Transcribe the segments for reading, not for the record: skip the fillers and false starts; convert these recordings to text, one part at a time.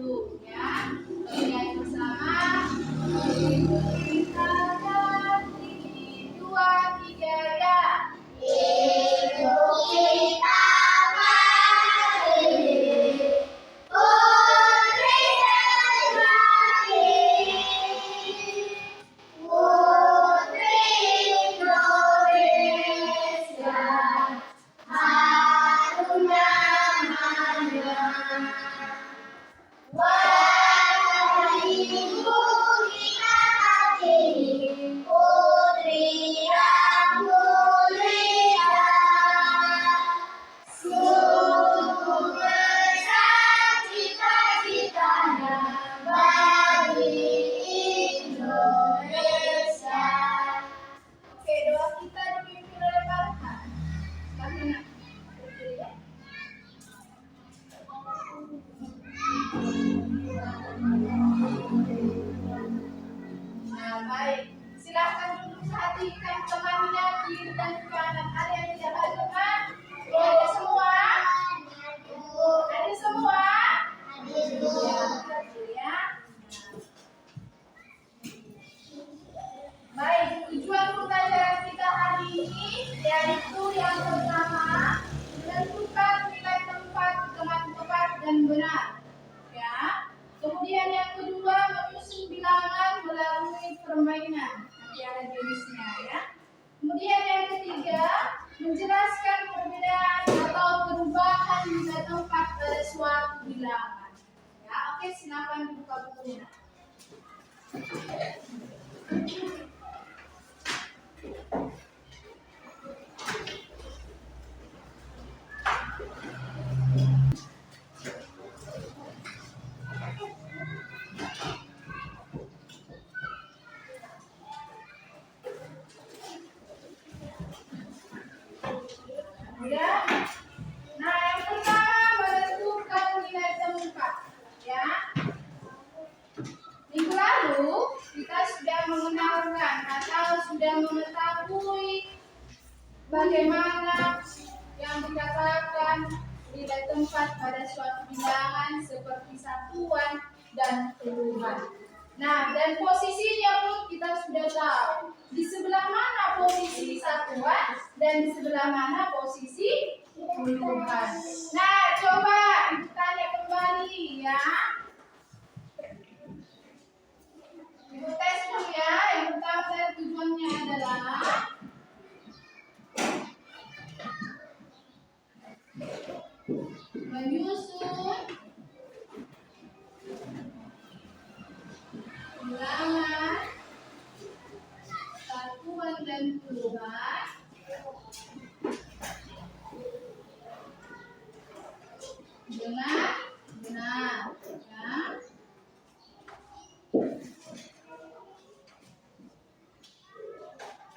dulu ya. Lihat bersama. 1, 2, 3 ya. Ibu kita berdiri, putri terjadi, putri Indonesia, harum namanya. Wahai ibu kita berdiri, putri yang mulia, sungguh besar cita-citanya bagi Indonesia. Oke, doa kita dipimpin oleh Farhan. Silakan, Nak. Nah, baik. Silahkan duduk, perhatikan temannya kiri dan kanan. Ada yang tidak ada kan? Ada semua? Ada semua? Ya. Baik, tujuan pembelajaran kita hari ini yaitu yang pertama, menentukan nilai tempat tepat dan benar. Ya. Kemudian yang kedua, menyusun bilangan melalui permainan. Nanti ada jenisnya ya. Kemudian yang ketiga, menjelaskan perbedaan atau perubahan nilai tempat pada suatu bilangan. Ya, oke, silakan buka bukunya. Ya. Nah, yang pertama menentukan nilai tempat. Ya. Minggu lalu kita sudah mengenalkan atau sudah mengetahui bagaimana yang dikatakan nilai tempat pada suatu bilangan seperti satuan dan puluhan. Nah, dan posisinya pun kita sudah tahu. Di sebelah mana posisi satuan dan di sebelah mana posisi puluhan. Nah, coba Ibu tanya kembali ya. Ibu tes dulu ya. Yang pertama dan tujuannya adalah menyusun bilangan satuan dan puluhan dengan benar ya.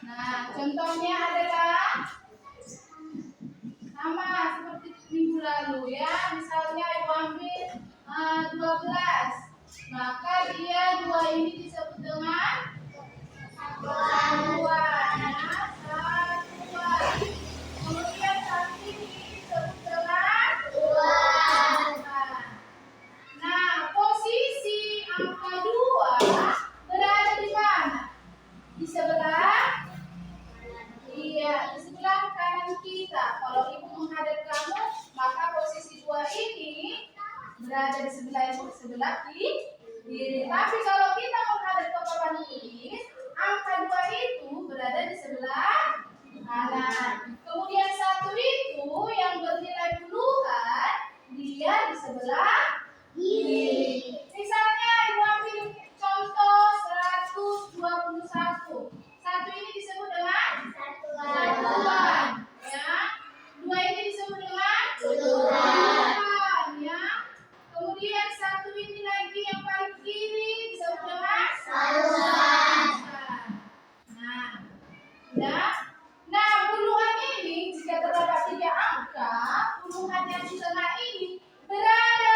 Nah, contohnya adalah sama seperti minggu lalu ya. Misalnya Ibu ambil 12, maka dia 2 ini disebut dengan satuan ya, satuan. Kemudian 1 ini disebut dengan puluhan. Nah, posisi angka 2 berada di mana? Di sebelah? Iya, di sebelah kanan kita. Kalau Ibu menghadap kamu, maka posisi 2 ini berada di sebelah kiri. Tapi kalau kita menghadap ke papan tulis, angka 2 itu berada di sebelah kanan. Kemudian 1 itu yang bernilai puluhan, dia di sebelah kiri. Misalnya Ibu ambil contoh 121. 1 ini disebut dengan satuan ya. 2 ini disebut dengan puluhan ya. Kemudian 1 ini lagi yang paling kiri disebut dengan puluhan. Nah, ya. Nah, puluhan ini jika terdapat 3 angka, puluhan yang di tengah ini berada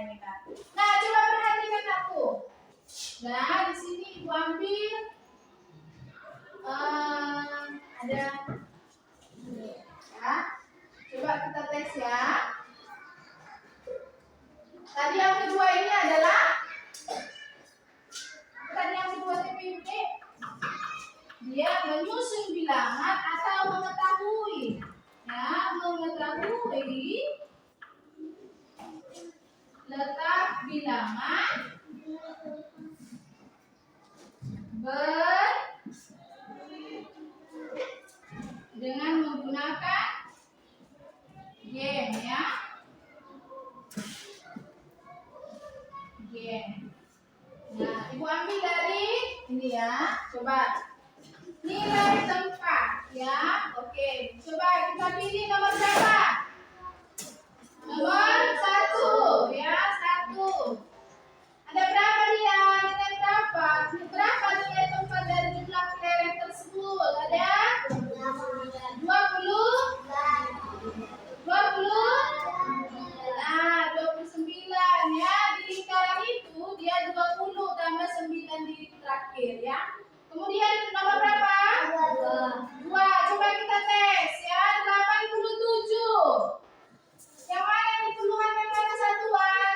ini kan. Nah, coba perhatikan aku. Nah, di sini ibu ambil ada ya. Coba kita tes ya. Tadi yang kedua ini adalah TPP. Dia menyusun bilangan atau mengetahui. Ya, mengetahui letak bilangan dengan menggunakan game ya. Game. Nah, ibu ambil dari ini ya. Coba nilai tempat ya. Oke, coba kita pilih nomor berapa? Nomor 1 ya, 1. Ada berapa dia? Nilai berapa? Berapa nilai tempat dari jumlah kelereng tersebut? Ada 20? 20? Nah, 29 ya. Di lingkaran itu dia 20 tambah 9 di terakhir ya. Kemudian nomor berapa? 2. Coba kita tes ya. 87. Yang mana yang dipuluhan yang mana satuan?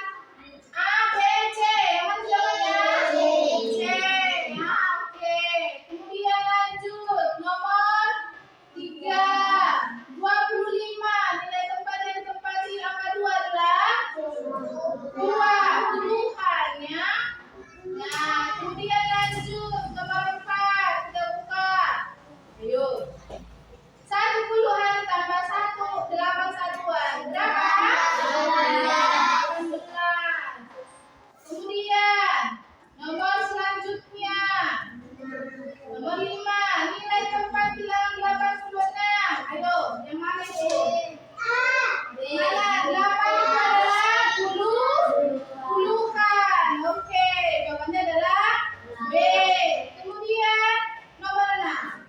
A, B, C. Yang mana jawabannya? C. Ya, oke. Kemudian lanjut. Nomor 3. 25. Nilai tempat yang ditempati angka 2 adalah 2 puluhan ya. Nah, kemudian lanjut. Nomor 4. Kita buka. Ayo. 1 puluhan tambah 1, 8 satuan. Berapa? 18. Kemudian nomor selanjutnya. Nomor 5. Nilai tempat bilangan 86. Ayo, yang mana itu? Mana? 8 itu adalah puluhan. Oke, jawabannya adalah B. Kemudian nomor 6.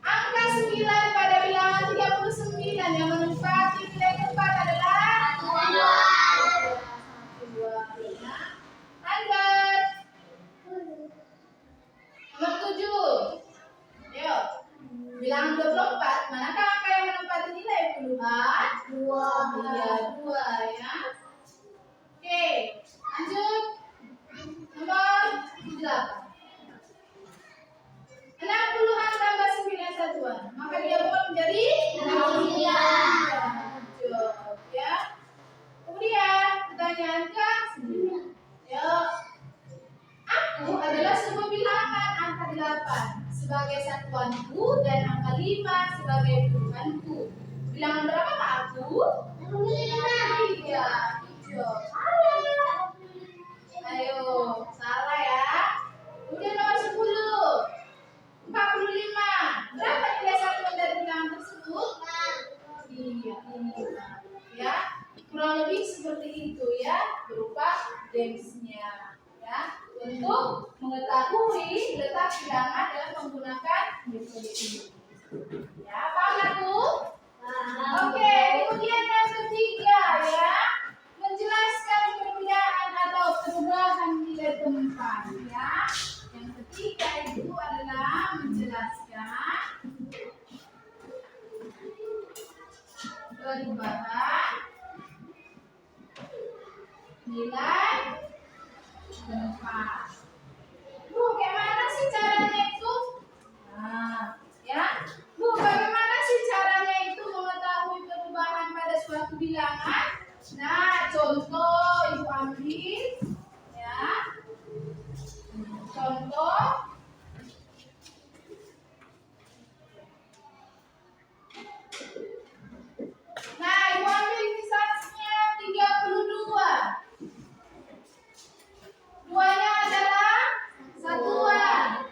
Angka 9 pada bilangan 39 yang menempati nilai tempat adalah 2. Lanjut. Nomor 7. Ayo. Bilangan 24. Manakah angka yang menempati nilai puluhan? 2. Iya, 2 ya. Oke. Lanjut. Nomor 8. 6 puluhan tambah 9 satuan. Maka dia bukan menjadi 69. Ya. Kemudian pertanyaan ke-9. Yuk. Aku adalah sebuah bilangan angka 8 sebagai satuanku dan angka 5 sebagai puluhanku. Bilangan berapa Pak aku? 5. Iya. Hijau. Salah. Ayo, salah ya. Kemudian nomor 10. 45. Berapa nilai satuan dari bilangan tersebut? Iya, ini ya. Kurang lebih seperti itu ya, berupa gamesnya ya, untuk mengetahui letak bilangan dengan menggunakan metode ini. Ya, paham aku? Oke, kemudian yang ketiga ya, menjelaskan perbedaan atau perubahan nilai tempat ya. Yang ketiga itu adalah menjelaskan perubahan nilai tempat. Bagaimana sih caranya itu? Nah, ya. Bagaimana sih caranya itu mengetahui perubahan pada suatu bilangan? Nah, contoh ibu ambil ya. Contoh nah, ibu ambil misalnya 32. Duanya adalah satuan.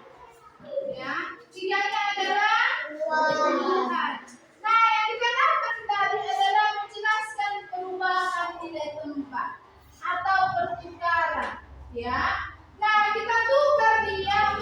Ya, 3-nya adalah puluhan. Nah, yang dikatakan tadi adalah menjelaskan perubahan nilai tempat atau pertukaran. Ya. Nah, kita tukar dia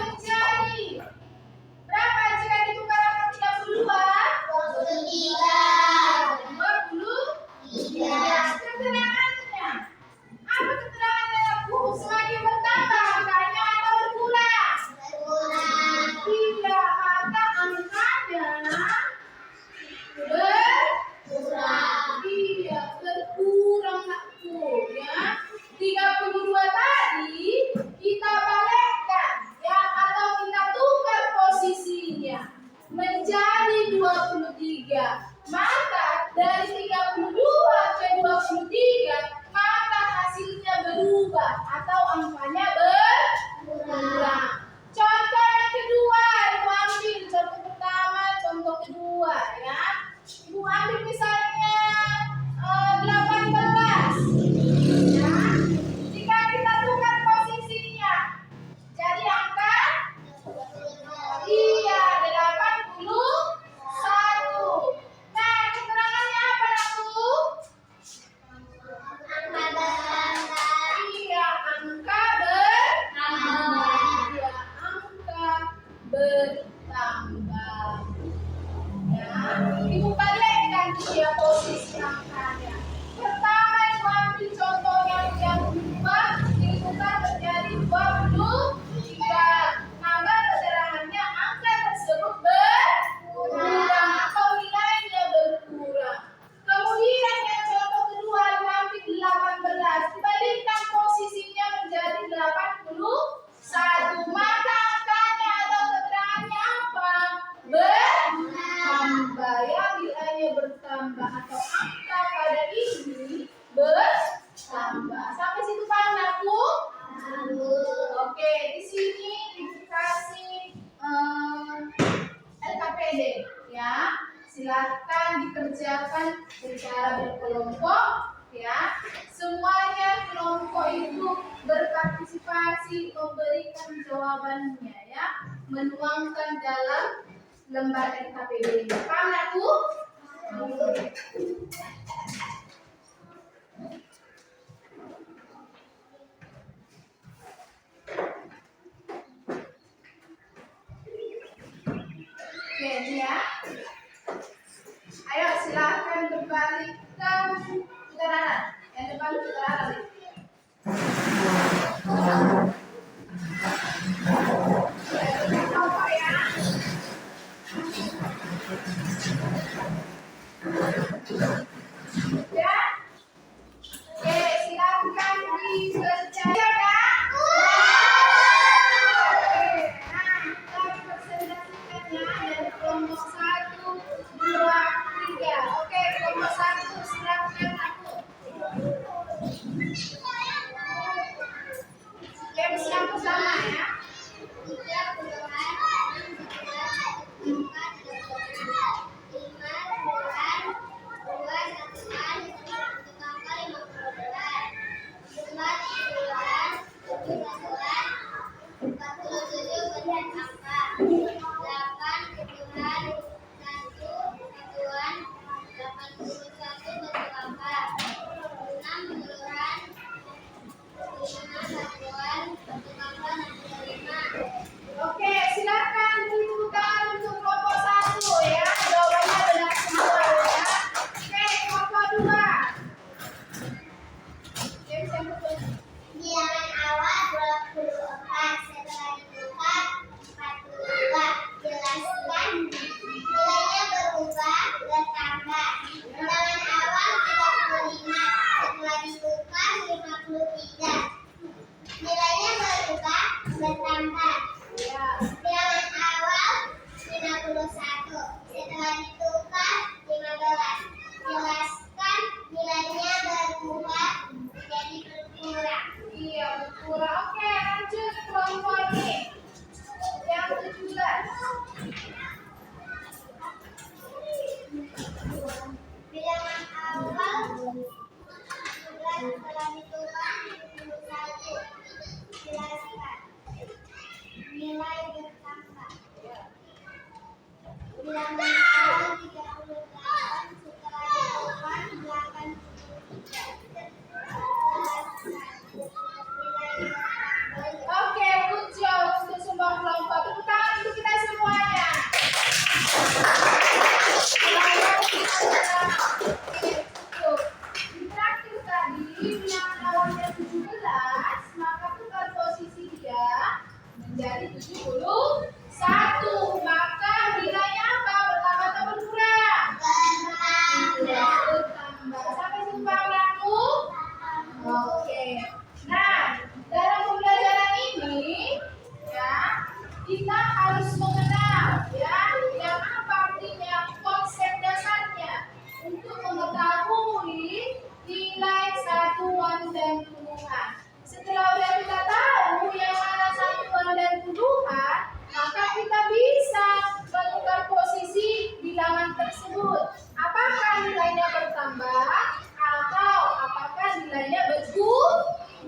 kerjakan secara berkelompok ya. Semuanya kelompok itu berpartisipasi memberikan jawabannya ya, menuangkan dalam lembar LKPD. Paham nggak tuh? Oke ya. Ayo silakan berbalik ke putaran. Yang depan putaran. Kelompok ya. Ya. Oke, silakan dikerjakan ya. Oke, nah kita presentasikannya dari kelompok 1, 2, 3. Oke, kelompok 1 silakan aku. Oke, bersama ya. Oke, silakan dibuka untuk kelompok 1 ya. Jawabannya benar semua ya. Oke, kelompok 2. Bilangan awal 24, setelah dibuka 42. Jelaskan nilainya berubah bertambah. Bilangan awal 35, setelah dibuka 53. Nilainya berubah bertambah. Bilangan awal 51, setelah ditukar 15. Jelaskan nilainya berubah menjadi berkurang. Iya, berkurang. Oke, lanjut kelompok ini. Yang 17. Bilangan awal 17, setelah ditukar 71. Jelaskan nilai bertambah. Bilangan awal 38, setelah ditukar 83. Oke, good job untuk semua kelompok. Tepuk tangan untuk kita semuanya. Di terakhir tadi, bilangan awalnya 17, maka tukar posisi dia menjadi 71. Maka nilainya apa? Bertambah atau berkurang? Bertambah. Sampai situ paham aku? Oke. Nah, dalam pembelajaran ini ya, kita harus mengenal ya yang apa artinya konsep dasarnya untuk mengetahui nilai satuan dan puluhan. Setelah udah kita tahu yang mana satuan dan puluhan, maka kita bisa menukar posisi bilangan tersebut. Apakah nilainya bertambah atau apakah nilainya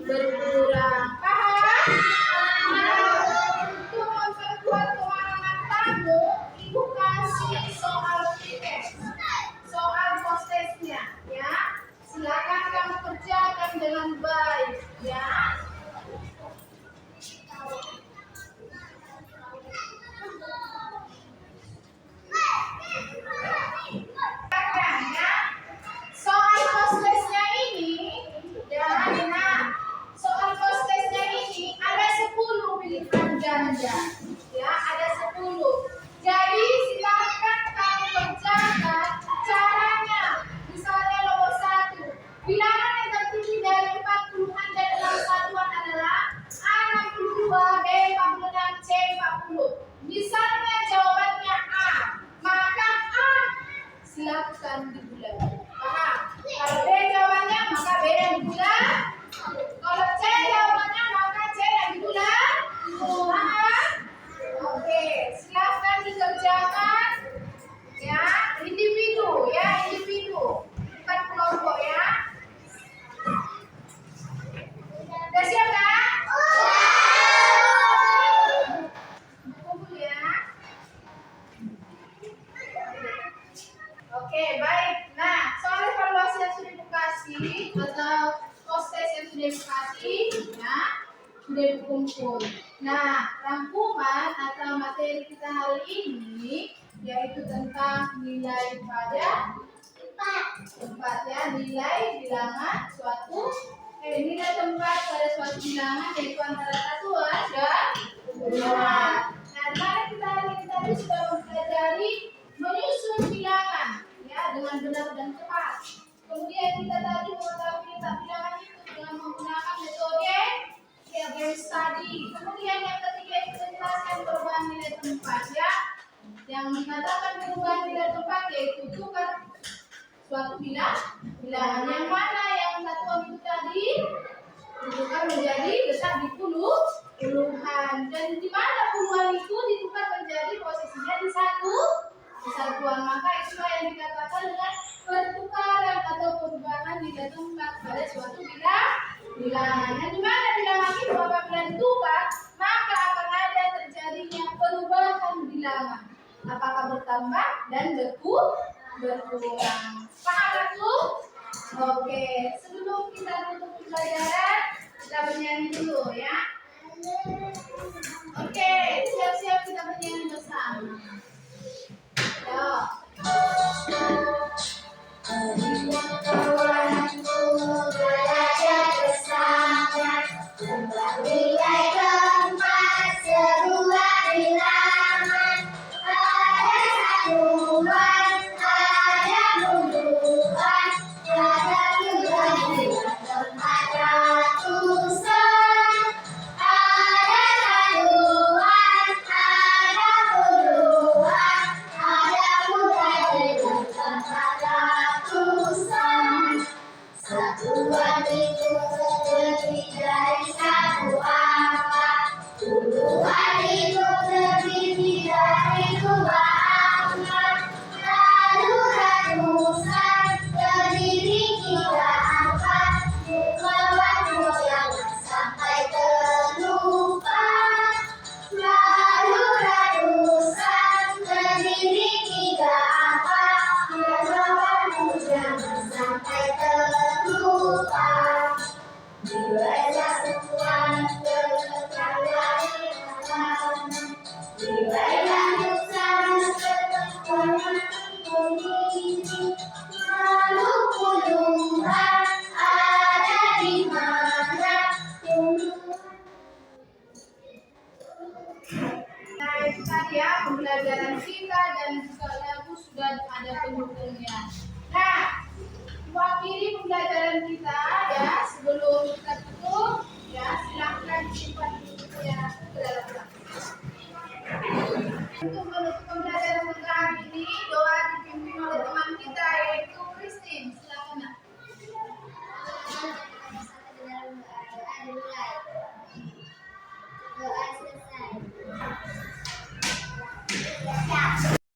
berkurang? Paham? Untuk memperkuat pemahaman kamu, ibu kasih soal tes, soal prosesnya, ya. Silakan kamu kerjakan dengan baik, ya. Soal prosesnya ini, ya, nah, soal prosesnya ini ada 10 pilihan ganda, ya, ada 10. Jadi silakan kamu kerjakan caranya. Misalnya nomor 1, bilangan yang terdiri dari 40-an dan 6 satuan adalah A62, B46, C40. Misalnya jawabannya A, maka A silakan dibulat. Paham? Kalau B jawabannya, maka B yang dibulat. Kalau C jawabannya, maka C yang dibulat. Paham? Oke, silakan dikerjakan ya, individu ya, individu. Nah, rangkuman atau materi kita hari ini yaitu tentang nilai pada tempat ya, nilai bilangan nilai tempat pada suatu bilangan yaitu antara satuan dan puluhan. Nah, kemarin kita hari ini tadi sudah mempelajari menyusun bilangan ya dengan benar dan tepat. Kemudian kita tadi mengetahui letak bilangan itu dengan menggunakan metode case study. Kemudian yang ketiga kita jelaskan perubahan nilai tempat ya. Yang mengatakan perubahan nilai tempat yaitu tukar suatu bilangan yang mana yang satuan itu tadi ditukar menjadi letak di puluhan, dan di mana puluhan itu ditukar menjadi posisinya di satuan. Maka itulah yang dikatakan dengan pertukaran atau perubahan nilai tempat pada suatu bilangan. Dan di mana bilangan itu apabila ditukar maka akan ada terjadinya perubahan bilangan, apakah bertambah dan berkurang. Paham itu? Oke, sebelum kita tutup pelajaran, kita bernyanyi dulu ya. Oke, siap-siap kita bernyanyi bersama. Kawanku belajar bersama tentang nilai tempat sebuah bilangan. Ada satuan, ada puluhan, ada puluhan tempat ratusan. Ada satuan, ada puluhan, ada puluhan tempat ratusan. Satuan itu terdiri dari satu angka, puluhan itu terdiri dari dua angka, lalu ratusan terdiri tiga angka. Kawanku jangan sampai terlupa, lalu ratusan terdiri tiga angka. Kawanku jangan sampai terlupa. Nilai satuan terletak dari kawan, nilai ratusan terletak dari lalu puluhan ada di mana? Nah, itu tadi ya pembelajaran kita, dan juga lagu sudah ada pendukungnya. Nah, mengakhiri pembelajaran kita ya, sebelum kita tutup ya, silahkan disimpan